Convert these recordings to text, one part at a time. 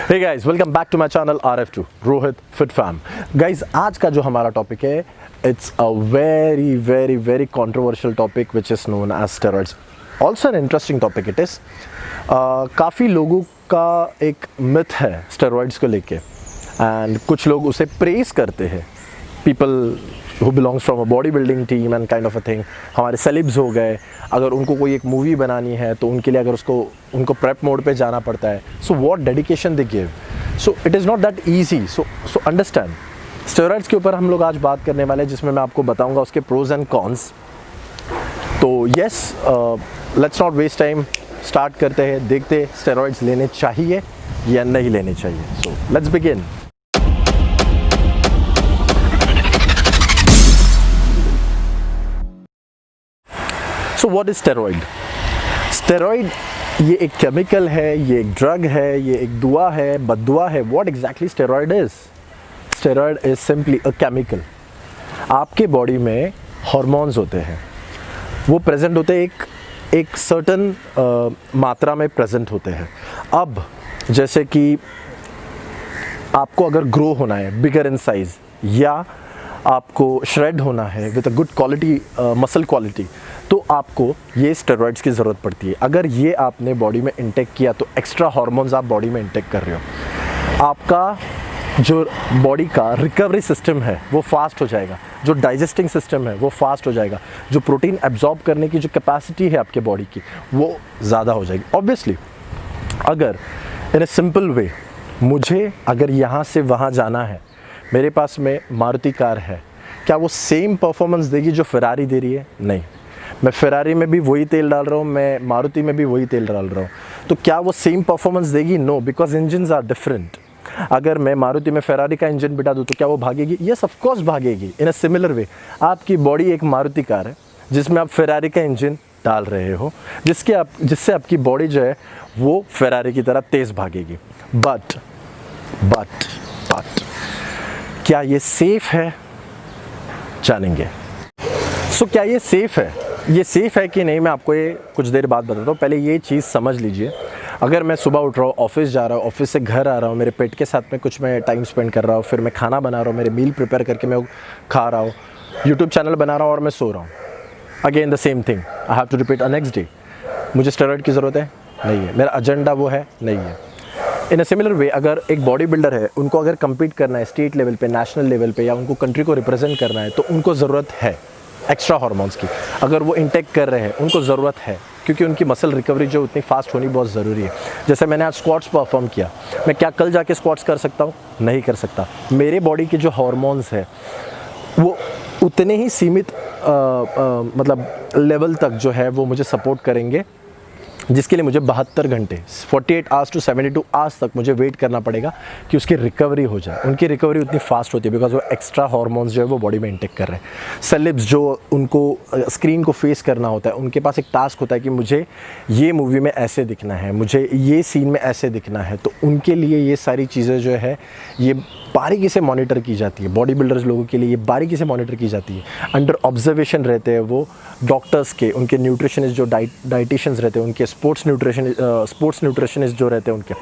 Hey guys, welcome back to my channel RF2 Rohit fit fam. Guys, आज का जो हमारा टॉपिक है, it's a very very very controversial topic which is known as steroids. Also an interesting topic it is. काफ़ी लोगों का एक myth है स्टेरॉइड्स को लेके, एंड कुछ लोग उसे प्रेज करते हैं। People who belongs from a body building team and kind of a thing. हमारे सेलिब्स हो गए, अगर उनको कोई एक मूवी बनानी है तो उनके लिए अगर उनको प्रेप मोड पे जाना पड़ता है, so what dedication they give. So it is not that easy. So understand, steroids के ऊपर हम लोग आज बात करने वाले हैं, जिसमें मैं आपको बताऊंगा उसके प्रोज एंड कॉन्स। तो yes, let's not waste time, start करते हैं। देखते स्टेरॉइड्स लेने चाहिए या नहीं लेने चाहिए। So let's begin. So what is steroid? Steroid ये एक केमिकल है, ये एक ड्रग है, ये एक दुआ है, बद्दुआ है। What exactly steroid is? Steroid is simply a chemical. आपके बॉडी में हार्मोन्स होते हैं, वो प्रेजेंट होते हैं, एक सर्टन मात्रा में प्रेजेंट होते हैं। अब जैसे कि आपको अगर ग्रो होना है बिगर इन साइज, या आपको श्रेड होना है with a good quality muscle quality, तो आपको ये स्टेरॉइड्स की ज़रूरत पड़ती है। अगर ये आपने बॉडी में इंटेक किया तो एक्स्ट्रा हार्मोन्स आप बॉडी में इंटेक कर रहे हो। आपका जो बॉडी का रिकवरी सिस्टम है वो फास्ट हो जाएगा, जो डाइजेस्टिंग सिस्टम है वो फास्ट हो जाएगा, जो प्रोटीन एब्जॉर्ब करने की जो कैपेसिटी है आपके बॉडी की वो ज़्यादा हो जाएगी। ऑब्वियसली अगर इन ए सिंपल वे मुझे अगर यहाँ से वहाँ जाना है, मेरे पास में मारुति कार है, क्या वो सेम परफॉर्मेंस देगी जो फेरारी दे रही है? नहीं। मैं फेरारी में भी वही तेल डाल रहा हूँ, मैं मारुति में भी वही तेल डाल रहा हूँ, तो क्या वो सेम परफॉर्मेंस देगी? No, because engines are different. अगर मैं मारुति में फेरारी का इंजन बिठा दूँ तो क्या वो भागेगी? यस, ऑफ कोर्स भागेगी। इन अ सिमिलर वे आपकी बॉडी एक मारुति कार है जिसमें आप फेरारी का इंजन डाल रहे हो, जिससे आपकी बॉडी जो है वो फेरारी की तरह तेज़ भागेगी। बट क्या ये सेफ है? जानेंगे। सो क्या ये सेफ है? ये सेफ है कि नहीं, मैं आपको ये कुछ देर बाद बताता हूँ। पहले ये चीज़ समझ लीजिए। अगर मैं सुबह उठ रहा हूँ, ऑफिस जा रहा हूँ, ऑफिस से घर आ रहा हूँ, मेरे पेट के साथ में कुछ मैं टाइम स्पेंड कर रहा हूँ, फिर मैं खाना बना रहा हूँ, मेरे मील प्रिपेयर करके मैं खा रहा हूँ, यूट्यूब चैनल बना रहा हूँ और मैं सो रहा हूँ, again the same thing I have to repeat a next day. मुझे स्टेरॉइड की ज़रूरत है? नहीं है। मेरा एजेंडा वो है? नहीं है। इन अ सिमिलर वे अगर एक बॉडी बिल्डर है, उनको अगर कम्पीट करना है स्टेट लेवल पे, नेशनल लेवल पे, या उनको कंट्री को रिप्रेजेंट करना है, तो उनको ज़रूरत है एक्स्ट्रा हार्मोन्स की। अगर वो इंटेक कर रहे हैं, उनको ज़रूरत है, क्योंकि उनकी मसल रिकवरी जो उतनी फास्ट होनी बहुत ज़रूरी है। जैसे मैंने आज स्क्वाट्स परफॉर्म किया, मैं क्या कल जाके स्क्वाट्स कर सकता हूँ? नहीं कर सकता। मेरे बॉडी के जो हार्मोन्स है वो उतने ही सीमित मतलब लेवल तक जो है वो मुझे सपोर्ट करेंगे, जिसके लिए मुझे 72 घंटे 48 आवर्स टू 72 आवर्स तक मुझे वेट करना पड़ेगा कि उसकी रिकवरी हो जाए। उनकी रिकवरी उतनी फास्ट होती है बिकॉज वो एक्स्ट्रा हार्मोन्स जो है वो बॉडी में इंटेक कर रहे हैं। सेलिब्स जो उनको स्क्रीन को फेस करना होता है, उनके पास एक टास्क होता है कि मुझे ये मूवी में ऐसे दिखना है, मुझे ये सीन में ऐसे दिखना है, तो उनके लिए ये सारी चीज़ें जो है ये बारीकी से मॉनिटर की जाती है। बॉडी बिल्डर्स लोगों के लिए ये बारीकी से मॉनिटर की जाती है। अंडर ऑब्जर्वेशन रहते हैं वो डॉक्टर्स के, उनके न्यूट्रिशनिस्ट जो डाइटिशियंस रहते हैं, उनके स्पोर्ट्स न्यूट्रिशनिस्ट जो रहते हैं, उनके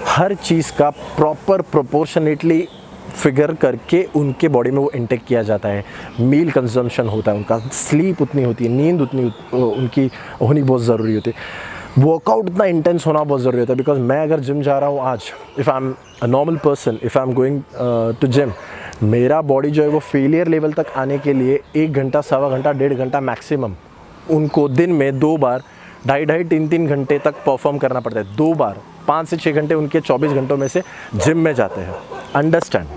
हर चीज़ का प्रॉपर प्रोपोर्शनेटली फिगर करके उनके बॉडी में वो इंटेक किया जाता है। मील कंजम्पशन होता है उनका, स्लीप उतनी होती है, नींद उतनी उनकी होनी बहुत ज़रूरी होती है, वर्कआउट उतना इंटेंस होना बहुत ज़रूरी होता है। बिकॉज मैं अगर जिम जा रहा हूँ आज, if I am a normal person, if I am going to gym, मेरा बॉडी जो है वो फेलियर लेवल तक आने के लिए 1 घंटा, सवा घंटा, 1.5 घंटा मैक्सिमम, उनको दिन में 2 बार 2.5, 3 घंटे तक परफॉर्म करना पड़ता है। 2 बार 5 से 6 घंटे उनके 24 घंटों में से जिम में जाते हैं। अंडरस्टैंड,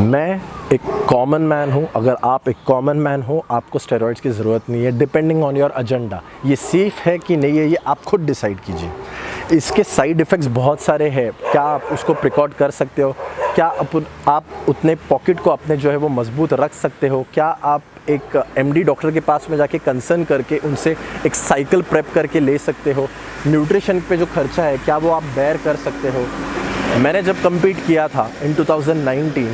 मैं एक कॉमन मैन हूँ। अगर आप एक कॉमन मैन हो, आपको स्टेरॉइड्स की ज़रूरत नहीं है, डिपेंडिंग ऑन योर एजेंडा। ये सेफ़ है कि नहीं है, ये आप खुद डिसाइड कीजिए। इसके साइड इफ़ेक्ट्स बहुत सारे हैं। क्या आप उसको प्रिकॉर्ड कर सकते हो? क्या आप उतने पॉकेट को अपने जो है वो मजबूत रख सकते हो? क्या आप एक एमडी डॉक्टर के पास में जाके कंसर्न करके उनसे एक साइकिल प्रेप करके ले सकते हो? न्यूट्रिशन पे जो खर्चा है, क्या वो आप बेयर कर सकते हो? मैंने जब कम्पीट किया था इन 2019,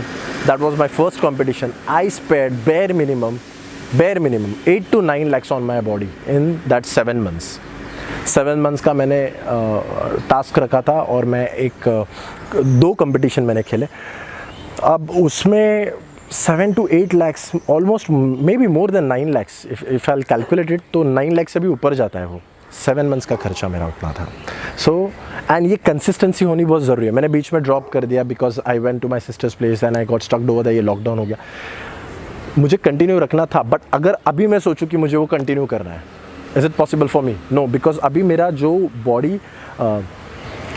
that was my first competition, I spared bare minimum 8 to 9 lakhs on my body in that 7 months. 7 months का मैंने टास्क रखा था और मैं 2 कंपटीशन मैंने खेले। अब उसमें 7 to 8 lakhs, almost may be more than 9 lakhs if I calculated, तो 9 lakhs से भी ऊपर जाता है वो। 7 मंथ्स का खर्चा मेरा उतना था। सो एंड ये कंसिस्टेंसी होनी बहुत ज़रूरी है। मैंने बीच में ड्रॉप कर दिया because I went to my sister's place and I got stucked over the, ये लॉकडाउन हो गया। मुझे कंटिन्यू रखना था, बट अगर अभी मैं सोचूं कि मुझे वो कंटिन्यू करना है, is it possible for me? No, because अभी मेरा जो बॉडी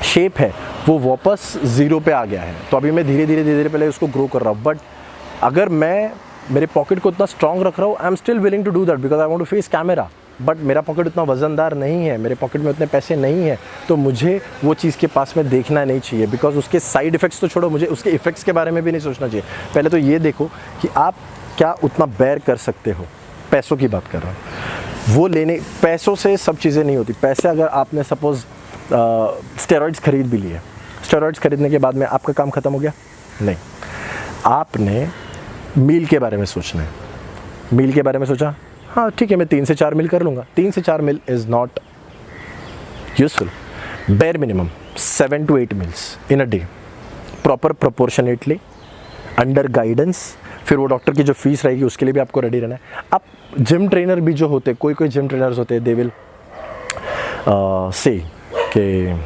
शेप है वो वापस ज़ीरो पे आ गया है। तो अभी मैं धीरे धीरे पहले उसको ग्रो कर रहा हूँ। बट अगर मैं मेरे पॉकेट को इतना स्ट्रॉन्ग रख रहा हूँ, I am still willing to do that because I want to face camera. But मेरा पॉकेट उतना वज़नदार नहीं है, मेरे पॉकेट में उतने पैसे नहीं है, तो मुझे वो चीज़ के पास में देखना नहीं चाहिए। बिकॉज उसके साइड इफ़ेक्ट्स तो छोड़ो, मुझे उसके इफ़ेक्ट्स के बारे में भी नहीं सोचना चाहिए। पहले तो ये देखो कि आप क्या उतना बेयर कर सकते हो। पैसों की बात कर रहा हूँ, वो लेने, पैसों से सब चीज़ें नहीं होती। पैसे अगर आपने सपोज़ स्टेरॉइड्स खरीद भी लिए, स्टेरॉइड्स खरीदने के बाद में आपका काम ख़त्म हो गया? नहीं, आपने मील के बारे में सोचना है। मील के बारे में सोचा, हाँ ठीक है, मैं 3 से 4 मील कर लूँगा। 3 से 4 meal is not useful. Bare minimum 7 to 8 meals in a day, proper proportionately, under guidance. फिर वो डॉक्टर की जो फीस रहेगी उसके लिए भी आपको रेडी रहना है। अब जिम ट्रेनर भी जो होते हैं, कोई जिम ट्रेनर्स होते हैं, दे विल से कि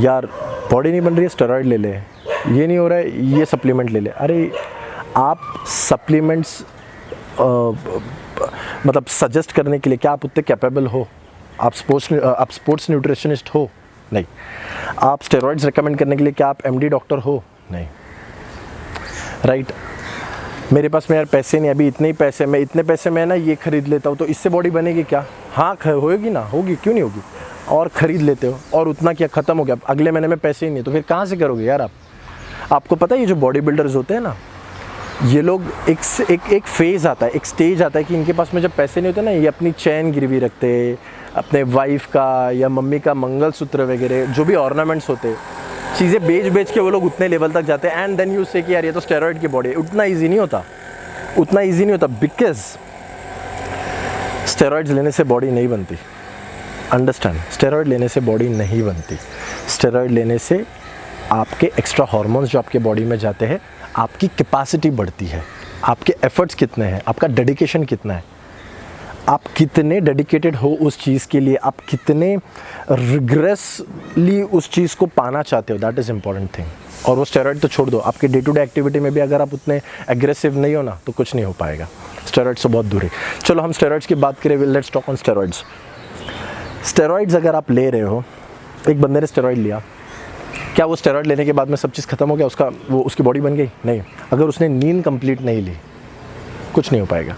यार बॉडी नहीं बन रही है, स्टेरॉइड ले ले, ये नहीं हो रहा है, ये सप्लीमेंट ले ले। अरे आप सप्लीमेंट्स मतलब सजेस्ट करने के लिए क्या आप उतने कैपेबल हो? आप स्पोर्ट्स न्यूट्रिशनिस्ट हो? नहीं। आप स्टेरॉइड्स रेकमेंड करने के लिए क्या आप एमडी डॉक्टर हो? नहीं। राइट। मेरे पास में यार पैसे नहीं, अभी इतने ही पैसे, मैं इतने पैसे में ना ये खरीद लेता हूँ तो इससे बॉडी बनेगी क्या? हाँ होगी ना, होगी, क्यों नहीं होगी? और ख़रीद लेते हो और उतना क्या, ख़त्म हो गया, अगले महीने में पैसे ही नहीं, तो फिर कहाँ से करोगे यार आप? आपको पता है ये जो बॉडी बिल्डर्स होते हैं ना, ये लोग एक फेज़ आता है, एक स्टेज आता है कि इनके पास में जब पैसे नहीं होते ना, ये अपनी चैन गिरवी रखते, अपने वाइफ का या मम्मी का मंगलसूत्र वगैरह जो भी ऑर्नामेंट्स होते, चीज़ें बेच के वो लोग उतने लेवल तक जाते हैं। एंड देन यू से कि यार ये तो स्टेरॉइड की बॉडी है। उतना ईजी नहीं होता, बिकॉज स्टेरॉइड्स लेने से बॉडी नहीं बनती। अंडरस्टैंड, स्टेरॉइड लेने से बॉडी नहीं बनती। स्टेरॉइड लेने से आपके एक्स्ट्रा हार्मोन्स जो आपके बॉडी में जाते हैं, आपकी कैपेसिटी बढ़ती है। आपके एफर्ट्स कितने हैं, आपका डेडिकेशन कितना है, आप कितने डेडिकेटेड हो उस चीज़ के लिए, आप कितने रिग्रेसली उस चीज़ को पाना चाहते हो, दैट इज़ इम्पॉर्टेंट थिंग। और वो स्टेरॉइड तो छोड़ दो, आपके डे टू डे एक्टिविटी में भी अगर आप उतने एग्रेसिव नहीं हो ना, तो कुछ नहीं हो पाएगा। स्टेरॉइड्स से बहुत दूर है। चलो हम स्टेरॉइड्स की बात करें, let's talk on steroids. Steroids अगर आप ले रहे हो, एक बंदे ने स्टेरॉइड लिया, क्या वो स्टेरॉइड लेने के बाद में सब चीज़ खत्म हो गया, उसकी बॉडी बन गई? नहीं। अगर उसने नींद कंप्लीट नहीं ली, कुछ नहीं हो पाएगा।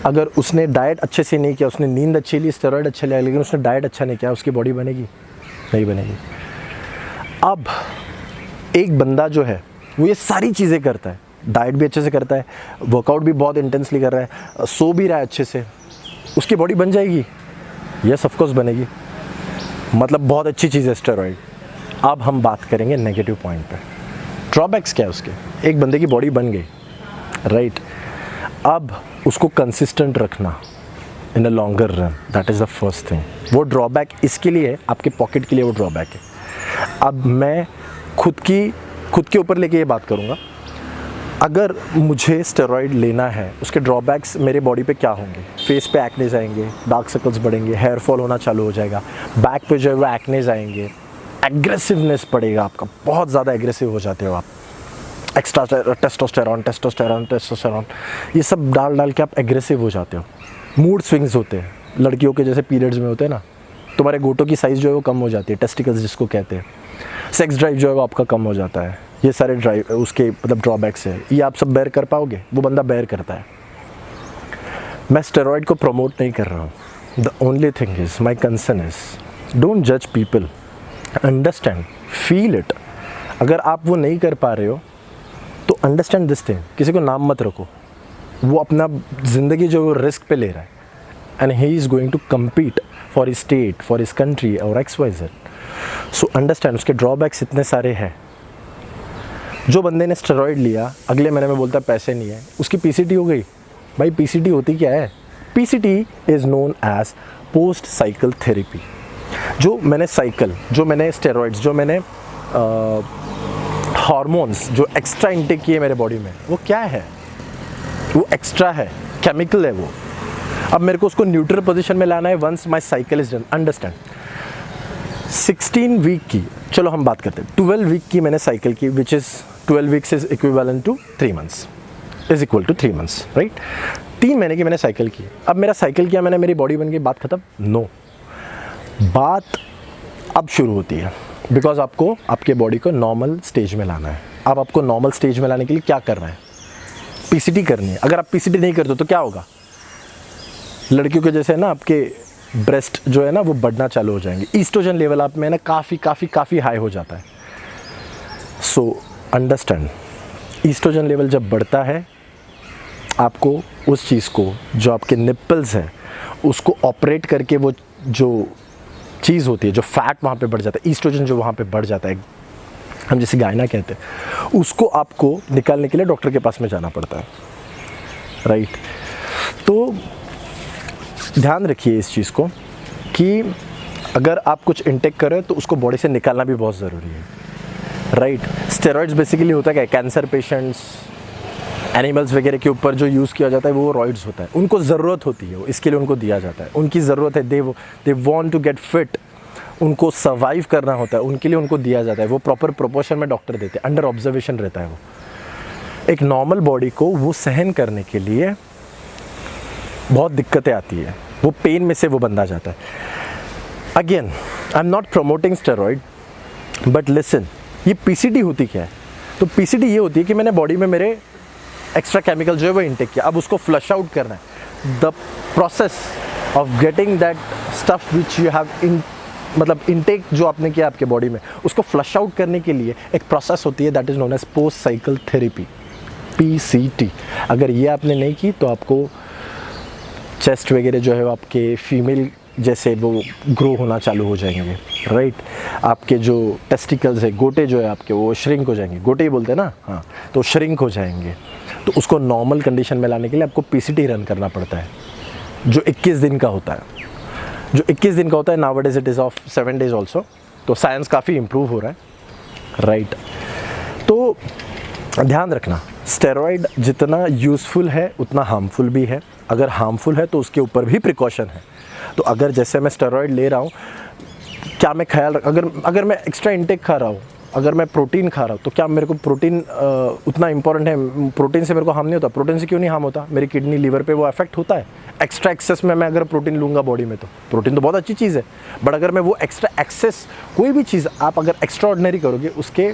अगर उसने डाइट अच्छे से नहीं किया, उसने नींद अच्छी ली, स्टेरॉइड अच्छा लिया, लेकिन उसने डाइट अच्छा नहीं किया, उसकी बॉडी बनेगी? नहीं बनेगी। अब एक बंदा जो है वो ये सारी चीज़ें करता है, डाइट भी अच्छे से करता है, वर्कआउट भी बहुत इंटेंसली कर रहा है, सो भी रहा है अच्छे से, उसकी बॉडी बन जाएगी? यस, ऑफ कोर्स बनेगी। मतलब बहुत अच्छी चीज़ है स्टेरॉइड। अब हम बात करेंगे नेगेटिव पॉइंट पे। ड्रॉबैक्स क्या है उसके? एक बंदे की बॉडी बन गई, राइट। अब उसको कंसिस्टेंट रखना in a longer run, that is the first thing. वो ड्रॉबैक इसके लिए है, आपके पॉकेट के लिए वो ड्रॉबैक है। अब मैं खुद के ऊपर लेके ये बात करूँगा। अगर मुझे स्टेरॉइड लेना है, उसके ड्रॉबैक्स मेरे बॉडी पे क्या होंगे? फेस पे एक्नेज आएंगे, डार्क सर्कल्स बढ़ेंगे, हेयर फॉल होना चालू हो जाएगा, बैक पे जो है वो एक्नेज आएंगे, एग्रेसिवनेस पड़ेगा आपका, बहुत ज़्यादा एग्रेसिव हो जाते हो आप, एक्स्ट्रा टेस्टोस्टेरॉन ये सब डाल के आप एग्रेसिव हो जाते हो। मूड स्विंग्स होते हैं, लड़कियों के जैसे पीरियड्स में होते हैं ना, तुम्हारे गोटों की साइज़ जो है वो कम हो जाती है, टेस्टिकल्स जिसको कहते हैं। सेक्स ड्राइव जो है वो आपका कम हो जाता है। ये सारे ड्राइव उसके मतलब ड्रॉबैक्स है। ये आप सब बेयर कर पाओगे? वो बंदा बेयर करता है। मैं स्टेरॉइड को प्रमोट नहीं कर रहा हूँ। The only thing is, my concern is, don't जज पीपल, अंडरस्टैंड, फील इट। अगर आप वो नहीं कर पा रहे हो तो अंडरस्टैंड दिस थिंग, किसी को नाम मत रखो। वो अपना ज़िंदगी जो वो रिस्क पे ले रहा है, and he is going to compete for his state, for his country और XYZ। सो अंडरस्टैंड, उसके ड्रॉबैक्स इतने सारे हैं। जो बंदे ने स्टेरॉइड लिया, अगले महीने में बोलता है पैसे नहीं है, उसकी PCT हो गई। भाई PCT होती क्या है? PCT is known as post cycle therapy. जो मैंने स्टेरॉइड्स, जो मैंने हार्मोन्स जो एक्स्ट्रा इंटेक किए मेरे बॉडी में, वो क्या है? वो एक्स्ट्रा है, केमिकल है वो। अब मेरे को उसको न्यूट्रल पोजीशन में लाना है once my cycle is done. Understand, 16 week की, चलो हम बात करते हैं, 12 वीक की मैंने साइकिल की, which is 12 weeks is equivalent to 3 months, is equal to 3 months, right. 3 महीने की मैंने साइकिल की। अब मेरा साइकिल किया मैंने, मेरी बॉडी बन गई, बात खत्म? नो, बात अब शुरू होती है, बिकॉज आपको आपके बॉडी को नॉर्मल स्टेज में लाना है। अब आपको नॉर्मल स्टेज में लाने के लिए क्या करना है? पीसीटी करनी है। अगर आप पीसीटी नहीं करते तो क्या होगा? लड़कियों के जैसे ना आपके ब्रेस्ट जो है ना वो बढ़ना चालू हो जाएंगे, ईस्ट्रोजन लेवल आप में ना काफ़ी हाई हो जाता है। सो अंडरस्टैंड, ईस्ट्रोजन लेवल जब बढ़ता है, आपको उस चीज़ को, जो आपके निप्पल्स है उसको ऑपरेट करके, वो जो चीज़ होती है, जो फैट वहाँ पे बढ़ जाता है, ईस्ट्रोजन जो वहाँ पे बढ़ जाता है, हम जिसे गायना कहते हैं, उसको आपको निकालने के लिए डॉक्टर के पास में जाना पड़ता है, राइट। तो ध्यान रखिए इस चीज़ को कि अगर आप कुछ इंटेक कर रहे हो तो उसको बॉडी से निकालना भी बहुत ज़रूरी है, राइट। स्टेरॉइड्स बेसिकली होता है क्या? कैंसर पेशेंट्स, एनिमल्स वगैरह के ऊपर जो यूज़ किया जाता है वो रॉइड्स होता है, उनको ज़रूरत होती है, इसके लिए उनको दिया जाता है, उनकी ज़रूरत है, they want to get fit, उनको सर्वाइव करना होता है, उनके लिए उनको दिया जाता है, वो प्रॉपर प्रोपोर्शन में डॉक्टर देते हैं, अंडर ऑब्जर्वेशन रहता है। वो एक नॉर्मल बॉडी को वो सहन करने के लिए बहुत दिक्कतें आती है, वो पेन में से वो बंदा जाता है। Again, I am not promoting steroid, but listen, ये पीसीडी होती क्या है? तो पीसीडी ये होती है कि मैंने बॉडी में मेरे एक्स्ट्रा केमिकल जो है वो इंटेक किया, अब उसको फ्लश आउट करना है। The process of getting that stuff which you have in, मतलब इंटेक जो आपने किया आपके बॉडी में, उसको फ्लश आउट करने के लिए एक प्रोसेस होती है, that is known as post cycle therapy, PCT. अगर ये आपने नहीं की तो आपको चेस्ट वगैरह जो है वो आपके फीमेल जैसे वो ग्रो होना चालू हो जाएंगे, राइट। आपके जो टेस्टिकल्स है, गोटे जो है आपके, वो श्रिंक हो जाएंगे, गोटे ही बोलते हैं ना, हाँ, तो श्रिंक हो जाएंगे। तो उसको नॉर्मल कंडीशन में लाने के लिए आपको पीसीटी रन करना पड़ता है, जो 21 दिन का होता है, जो 21 दिन का होता है। Nowadays it is of 7 days also. तो साइंस काफ़ी इम्प्रूव हो रहा है, राइट। तो ध्यान रखना, स्टेरॉइड जितना यूज़फुल है उतना हार्मफुल भी है। अगर हार्मफुल है तो उसके ऊपर भी प्रिकॉशन है। तो अगर जैसे मैं स्टेरॉइड ले रहा हूँ, क्या मैं ख्याल अगर मैं एक्स्ट्रा इंटेक खा रहा हूँ, अगर मैं प्रोटीन खा रहा हूँ, तो क्या मेरे को प्रोटीन उतना इंपॉर्टेंट है? प्रोटीन से मेरे को हार्म नहीं होता? प्रोटीन से क्यों नहीं हार्म होता? मेरी किडनी, लीवर पे वो अफेक्ट होता है। एक्स्ट्रा एक्सेस में मैं अगर प्रोटीन लूँगा बॉडी में, तो प्रोटीन तो बहुत अच्छी चीज़ है, बट अगर मैं वो एक्स्ट्रा एक्सेस, कोई भी चीज़ आप अगर एक्स्ट्रा ऑर्डिनरी करोगे, उसके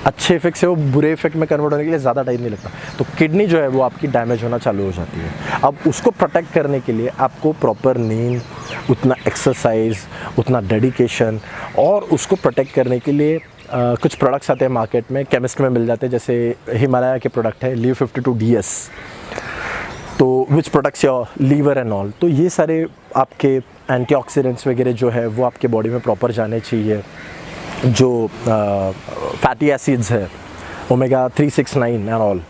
अच्छे इफेक्ट से वो बुरे इफेक्ट में कन्वर्ट होने के लिए ज़्यादा टाइम नहीं लगता। तो किडनी जो है वो आपकी डैमेज होना चालू हो जाती है। अब उसको प्रोटेक्ट करने के लिए आपको प्रॉपर नींद, उतना एक्सरसाइज, उतना डेडिकेशन, और उसको प्रोटेक्ट करने के लिए कुछ प्रोडक्ट्स आते हैं मार्केट में, केमिस्ट में मिल जाते हैं, जैसे हिमालय के प्रोडक्ट है लीव 52DS, तो which protects your liver and all. तो ये सारे आपके एंटीऑक्सीडेंट्स वगैरह जो है वो आपके बॉडी में प्रॉपर जाने चाहिए। जो फैटी एसिड्स है, ओमेगा 369 एंड ऑल,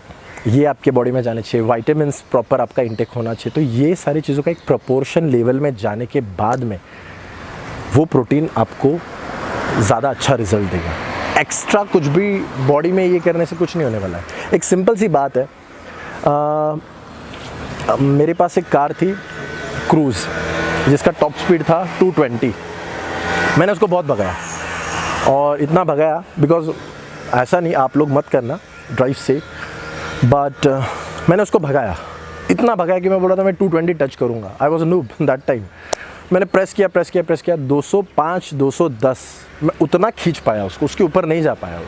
ये आपके बॉडी में जाने चाहिए। वाइटामिन्स प्रॉपर आपका इंटेक होना चाहिए। तो ये सारी चीज़ों का एक प्रोपोर्शन लेवल में जाने के बाद में वो प्रोटीन आपको ज़्यादा अच्छा रिजल्ट देगा। एक्स्ट्रा कुछ भी बॉडी में ये करने से कुछ नहीं होने वाला है। एक सिंपल सी बात है, मेरे पास एक कार थी क्रूज़, जिसका टॉप स्पीड था 220। मैंने उसको बहुत भगाया, और इतना भगाया, बिकॉज ऐसा नहीं, आप लोग मत करना ड्राइव से, बट मैंने उसको भगाया, इतना भगाया कि मैं बोला था मैं 220 टच करूँगा। I was noob that time. मैंने प्रेस किया 205, 210, मैं उतना खींच पाया उसको, उसके ऊपर नहीं जा पाया।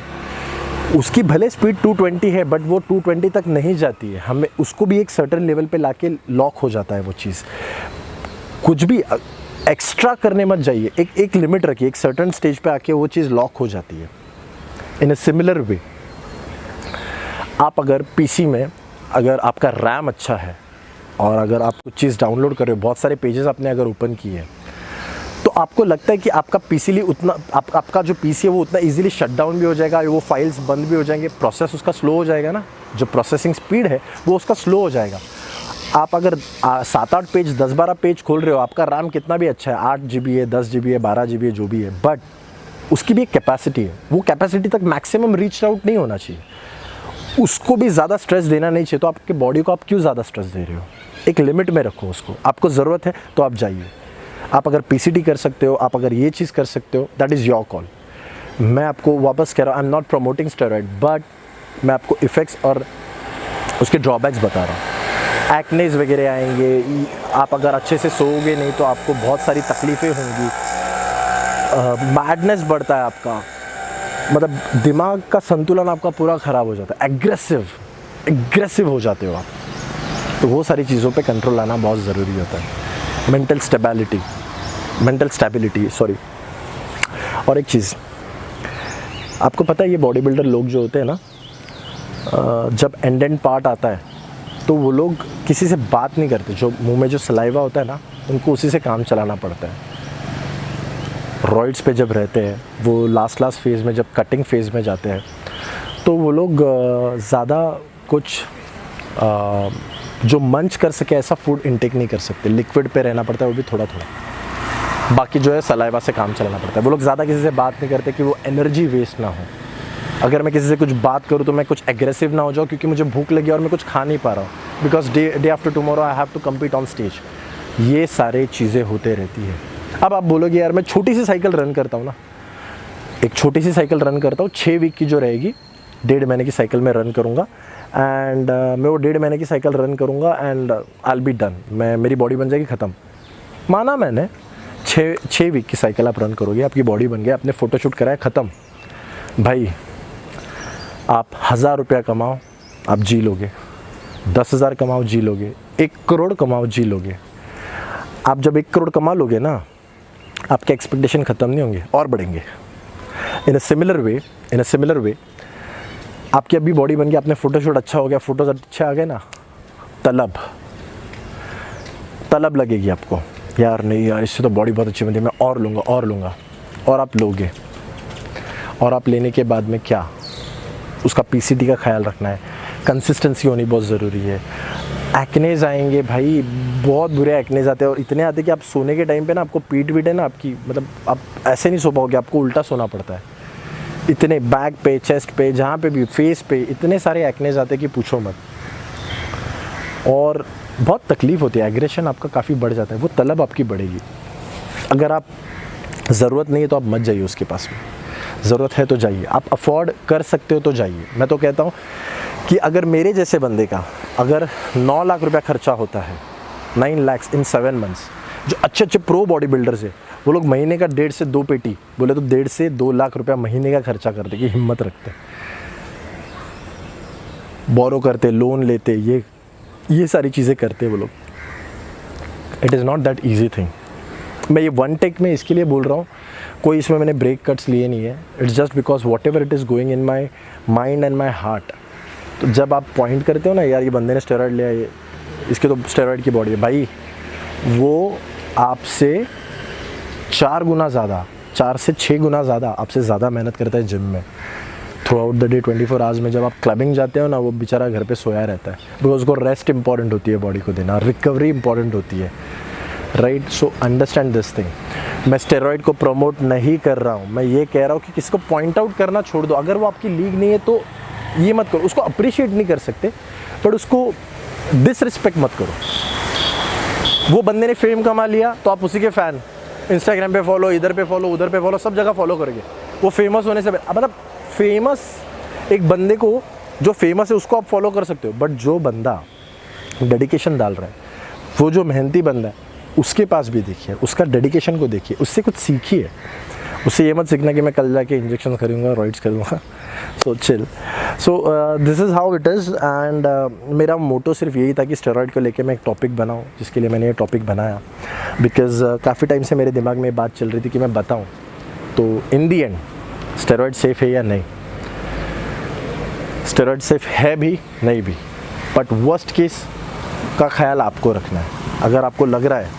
उसकी भले स्पीड 220 है, बट वो 220 तक नहीं जाती है। हमें उसको भी एक सर्टेन लेवल पे लाके लॉक हो जाता है वो चीज़। कुछ भी एक्स्ट्रा करने मत जाइए, एक लिमिट रखिए, एक सर्टेन स्टेज पे आके वो चीज़ लॉक हो जाती है। इन अ सिमिलर वे, आप अगर पीसी में अगर आपका रैम अच्छा है, और अगर आप कुछ चीज़ डाउनलोड कर रहे हो, बहुत सारे पेजेस आपने अगर ओपन किए हैं, तो आपको लगता है कि आपका पीसी उतना आपका जो पीसी है वो उतना इजीली शट डाउन भी हो जाएगा, वो फाइल्स बंद भी हो जाएंगे, प्रोसेस उसका स्लो हो जाएगा ना, जो प्रोसेसिंग स्पीड है वो उसका स्लो हो जाएगा। आप अगर 7-8 पेज 10-12 पेज खोल रहे हो, आपका रैम कितना भी अच्छा है, 8 GB है, 10 GB है, 12 GB है, जो भी है, बट उसकी भी एक कैपेसिटी है। वो कैपेसिटी तक मैक्सिमम रीच आउट नहीं होना चाहिए, उसको भी ज़्यादा स्ट्रेस देना नहीं चाहिए। तो आपके बॉडी को आप क्यों ज़्यादा स्ट्रेस दे रहे हो? एक लिमिट में रखो उसको। आपको ज़रूरत है तो आप जाइए। आप अगर PCT कर सकते हो, आप अगर ये चीज़ कर सकते हो, दैट इज़ योर कॉल। मैं आपको वापस कह रहा हूँ, I am not promoting steroid, but मैं आपको इफ़ेक्ट्स और उसके ड्रॉबैक्स बता रहा हूँ। एक्नेस वगैरह आएंगे, आप अगर अच्छे से सोओगे नहीं तो आपको बहुत सारी तकलीफ़ें होंगी, मैडनेस बढ़ता है आपका, मतलब दिमाग का संतुलन आपका पूरा ख़राब हो जाता है, एग्रेसिव हो जाते हो आप। तो वो सारी चीज़ों पे कंट्रोल लाना बहुत ज़रूरी होता है। Mental stability sorry. और एक चीज़ आपको पता है, ये बॉडी बिल्डर लोग जो होते हैं ना, जब एंड पार्ट आता है तो वो लोग किसी से बात नहीं करते। जो मुंह में जो सलाइवा होता है ना, उनको उसी से काम चलाना पड़ता है। रॉइड्स पे जब रहते हैं, वो लास्ट फेज़ में, जब कटिंग फेज़ में जाते हैं, तो वो लोग ज़्यादा कुछ जो मंच कर सके ऐसा फूड इंटेक नहीं कर सकते। लिक्विड पे रहना पड़ता है, वो भी थोड़ा थोड़ा। बाकी जो है सलाइवा से काम चलाना पड़ता है। वो लोग ज़्यादा किसी से बात नहीं करते कि वो एनर्जी वेस्ट ना हो। अगर मैं किसी से कुछ बात करूँ तो मैं कुछ एग्रेसिव ना हो जाऊँ, क्योंकि मुझे भूख लगी और मैं कुछ खा नहीं पा रहा हूँ, because day after tomorrow I have to compete on stage. ये सारे चीज़ें होते रहती है। अब आप बोलोगे यार मैं छोटी सी साइकिल रन करता हूँ ना, एक छोटी सी साइकिल रन करता हूँ, 6 वीक की जो रहेगी, 1.5 महीने की साइकिल में रन करूँगा, एंड मैं वो 1.5 महीने की साइकिल रन करूँगा and I will be done. मेरी बॉडी बन जाएगी ख़त्म। माना मैंने 6 वीक की साइकिल आप रन करोगे, आपकी बॉडी बन गई, आपने फ़ोटोशूट कराया, ख़त्म। भाई आप 1000 रुपया कमाओ, आप जी लोगे। 10,000 कमाओ, जी लोगे। 1 करोड़ कमाओ, जी लोगे। आप जब 1 करोड़ कमा लोगे ना, आपके एक्सपेक्टेशन ख़त्म नहीं होंगे और बढ़ेंगे। इन अ सिमिलर वे आपकी अभी बॉडी बन गई, आपने फ़ोटोशूट अच्छा हो गया, फ़ोटोज़ अच्छे आ गए ना, तलब लगेगी आपको, यार नहीं यार इससे तो बॉडी बहुत अच्छी बनती है, मैं और लूँगा। और आप लोगे, और आप लेने के बाद में क्या, उसका PCT का ख्याल रखना है, कंसिस्टेंसी होनी बहुत ज़रूरी है। एक्नेज़ आएंगे भाई, बहुत बुरे एक्नेज़ आते हैं, और इतने आते हैं कि आप सोने के टाइम पे ना आपको पीठ है ना आपकी, मतलब आप ऐसे नहीं सो पाओगे, आपको उल्टा सोना पड़ता है। इतने बैक पे, चेस्ट पे, जहाँ पे भी, फेस पे इतने सारे एक्नेज़ आते हैं कि पूछो मत। और बहुत तकलीफ़ होती है, एग्रेशन आपका काफ़ी बढ़ जाता है, वो तलब आपकी बढ़ेगी। अगर आप ज़रूरत नहीं है तो आप मत जाइए उसके पास में, ज़रूरत है तो जाइए। आप अफोर्ड कर सकते हो तो जाइए। मैं तो कहता हूँ कि अगर मेरे जैसे बंदे का अगर 9 लाख रुपया खर्चा होता है, 9 lakhs इन 7 months, जो अच्छे प्रो बॉडी बिल्डर्स है, वो लोग महीने का 1.5 से 2 पेटी, बोले तो 1.5 से 2 लाख रुपया महीने का खर्चा करते, कि हिम्मत रखते, बोरो करते, लोन लेते, ये सारी चीज़ें करते वो लोग। It is not that easy thing. मैं ये वन टेक में इसके लिए बोल रहा हूँ, कोई इसमें मैंने ब्रेक कट्स लिए नहीं है। It's just because what ever it is going in my mind and my heart. तो जब आप पॉइंट करते हो ना, यार ये बंदे ने स्टेरॉइड लिया, ये इसके तो स्टेरॉइड की बॉडी है, भाई वो आपसे 4 गुना ज़्यादा, 4 से 6 गुना ज़्यादा आपसे ज़्यादा मेहनत करता है जिम में through out the day 24 hours में। जब आप क्लबिंग जाते हो ना, वो बेचारा घर पे सोया रहता है, बिकॉज उसको रेस्ट इंपॉर्टेंट होती है, बॉडी को देना, रिकवरी इंपॉर्टेंट होती है, right. So understand this thing. मैं स्टेरॉइड को प्रमोट नहीं कर रहा हूँ, मैं ये कह रहा हूँ कि किसी को पॉइंट आउट करना छोड़ दो। अगर वो आपकी लीग नहीं है तो ये मत करो, उसको अप्रिशिएट नहीं कर सकते, बट उसको डिसरिस्पेक्ट मत करो। वो बंदे ने फेम कमा लिया तो आप उसी के फ़ैन, इंस्टाग्राम पे फॉलो, इधर पे फॉलो, उधर पे फॉलो, सब जगह फॉलो करेंगे। वो फेमस होने से मतलब फेमस एक बंदे को, जो फेमस है उसको आप फॉलो कर सकते हो, बट जो बंदा डेडिकेशन डाल रहा है, वो जो मेहनती बंदा है, उसके पास भी देखिए, उसका डेडिकेशन को देखिए, उससे कुछ सीखिए। उससे ये मत सीखना कि मैं कल जाके इंजेक्शन करूँगा, रॉइड्स करूँगा। So chill. So this is how it is. And मेरा मोटो सिर्फ यही था कि स्टेरॉइड को लेके मैं एक टॉपिक बनाऊँ, जिसके लिए मैंने ये टॉपिक बनाया, बिकॉज़ काफ़ी टाइम से मेरे दिमाग में बात चल रही थी कि मैं बताऊँ। तो इन दी एंड स्टेरॉइड सेफ़ है या नहीं, स्टेरॉइड सेफ़ है भी नहीं भी, बट वर्स्ट केस का ख्याल आपको रखना है। अगर आपको लग रहा है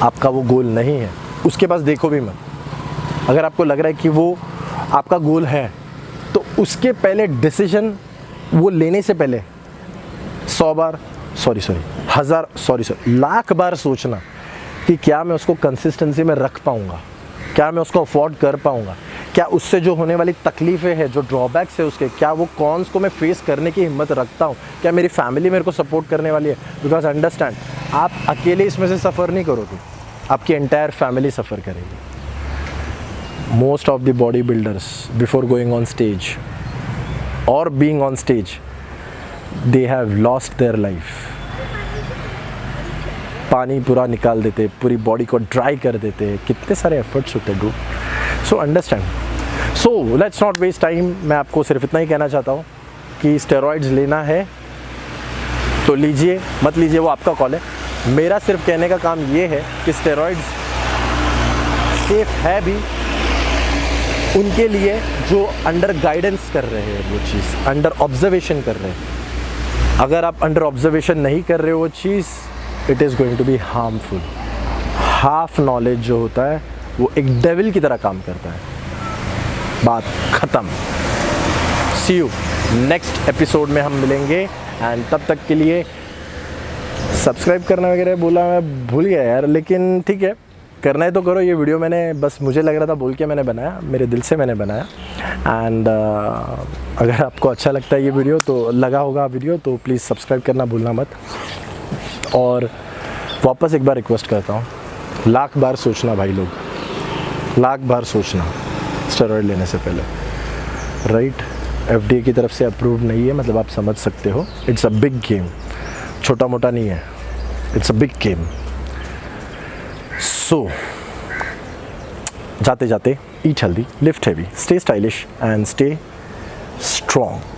आपका वो गोल नहीं है, उसके पास देखो भी मत। अगर आपको लग रहा है कि वो आपका गोल है, तो उसके पहले डिसीजन वो लेने से पहले 100 बार लाख बार सोचना कि क्या मैं उसको कंसिस्टेंसी में रख पाऊँगा, क्या मैं उसको अफोर्ड कर पाऊँगा, क्या उससे जो होने वाली तकलीफ़ें हैं, जो ड्रॉबैक्स है उसके, क्या वो कॉन्स को मैं फेस करने की हिम्मत रखता हूँ, क्या मेरी फैमिली मेरे को सपोर्ट करने वाली है। बिकॉज अंडरस्टैंड, आप अकेले इसमें से सफ़र नहीं करोगे, आपकी एंटायर फैमिली सफ़र करेगी। Most of the bodybuilders before going on stage और being on stage, they have lost their life. पानी पूरा निकाल देते, पूरी बॉडी को ड्राई कर देते, कितने सारे एफर्ट्स होते हैं do. So understand, so let's not waste time. मैं आपको सिर्फ इतना ही कहना चाहता हूँ कि स्टेरॉइड्स लेना है तो लीजिए, मत लीजिए वो आपका कॉल है। मेरा सिर्फ कहने का काम ये है कि स्टेरॉइड्स सेफ है भी उनके लिए जो अंडर गाइडेंस कर रहे हैं, वो चीज़ अंडर ऑब्जर्वेशन कर रहे हैं। अगर आप अंडर ऑब्जर्वेशन नहीं कर रहे हो वो चीज़, it is going to be harmful. Half knowledge जो होता है वो एक डेविल की तरह काम करता है। बात ख़त्म। सी यू नेक्स्ट एपिसोड में हम मिलेंगे, एंड तब तक के लिए सब्सक्राइब करना वगैरह बोला, मैं भूल गया यार, लेकिन ठीक है, करना है तो करो। ये वीडियो मैंने बस मुझे लग रहा था बोल के मैंने बनाया, मेरे दिल से मैंने बनाया। एंड अगर आपको अच्छा लगता है ये वीडियो, तो लगा होगा वीडियो, तो प्लीज़ सब्सक्राइब करना भूलना मत। और वापस एक बार रिक्वेस्ट करता हूँ, लाख बार सोचना भाई लोग, लाख बार सोचना स्टेरॉइड लेने से पहले, राइट। FDA की तरफ से अप्रूव नहीं है, मतलब आप समझ सकते हो, इट्स अ बिग गेम, छोटा मोटा नहीं है, इट्स अ बिग गेम। सो जाते जाते eat healthy, lift heavy, stay stylish and stay strong.